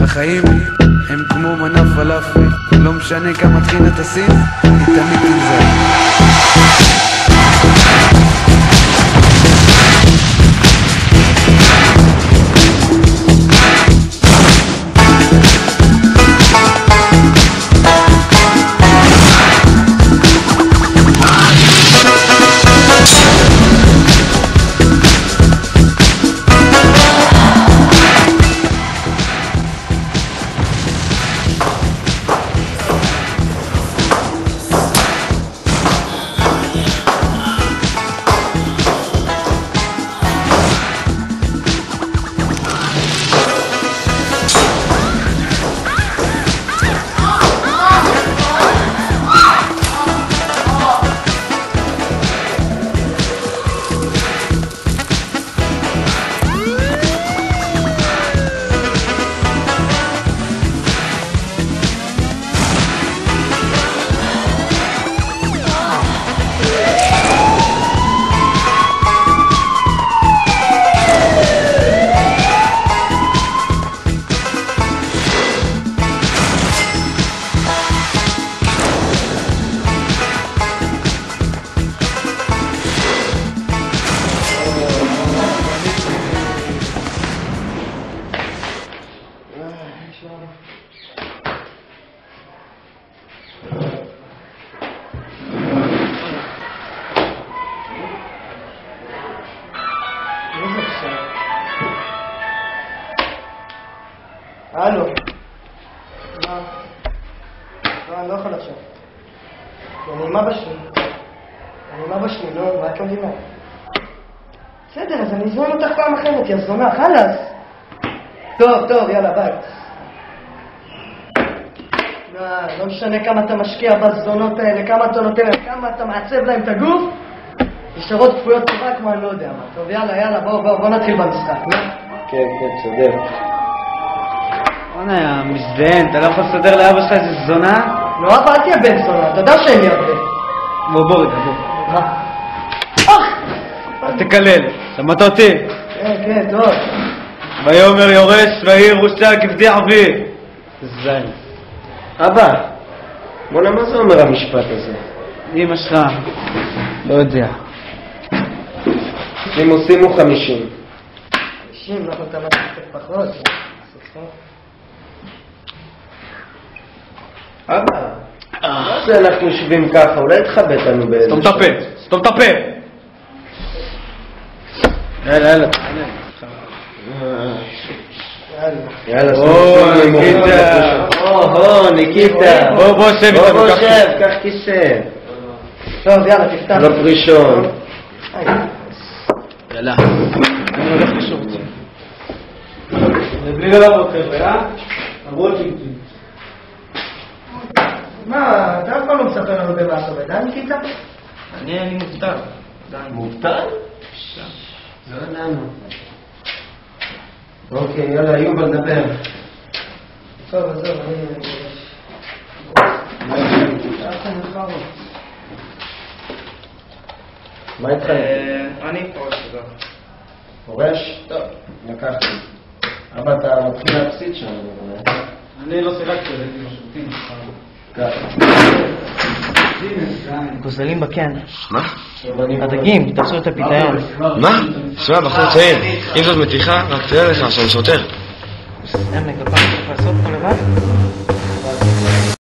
החיים הם כמו מנה פלאפל, לא משנה כמה טחינה תשים, היא תמיד תנזל. הלו. מה? לא, אני לא יכול עכשיו. אני עם אבא שלי. לא, מה את לא מבינה? בסדר, אז אני אזמון אותך פעם אחרת, יא זונה, חלאס. טוב, יאללה, ביי. לא משנה כמה אתה משקיע בזונות האלה, כמה אתה נותן להם, כמה אתה מעצב להם את הגוף, נשארות כפויות טובה כמו אני לא יודע מה. טוב, יאללה, בוא נתחיל במשחק. כן, צודק. עונה, יא מזדיין, אתה לא יכול לסדר לאבא שלך איזה זונה? לא, אבל אל תהיה בן זונה, אתה יודע שאני אבא. בוא רגע. מה? אל תקלל, שמעת אותי? כן, טוב. ויאמר יורש ויהי ירושה כבדי אבי. זין. אבא, בוא'נה, מה זה אומר המשפט הזה? אמא שלך, לא יודע. שימו 50. 50, לא אתה מתחיל פחות. אבא, מה זה אנחנו יושבים ככה? אולי תחבט לנו באיזה... סתום את הפה! יאללה. יאללה, ניקיטה. בוא שב איתנו. בוא שב, קח כיסא. טוב, יאללה, תפתח. לא פרישון. יאללה. אני הולך לשור את זה. זה בלי ללמוד חבר'ה, למרות צ'ינצ'ין. מה, אתה אף פעם לא מספר לנו במה אתה עובד, ניקיטה? אני מובטל. מובטל? זה לא לנו. אוקיי, יאללה, יובל, נדבר. טוב, עזוב, מה איתך? אני פורש כבר. פורש? טוב, לקחתי. אבא, אתה מתחיל להפסיד שם. אני לא שיחקתי, הייתי בשירותים. ככה. גוזלים בקן. מה? הדגים, תעשו את הפיתיון. מה? שמע, בחור צעיר, אם זאת מתיחה, רק תראה לך שאני שוטר. אין לגבי, צריך לעשות פה לבד?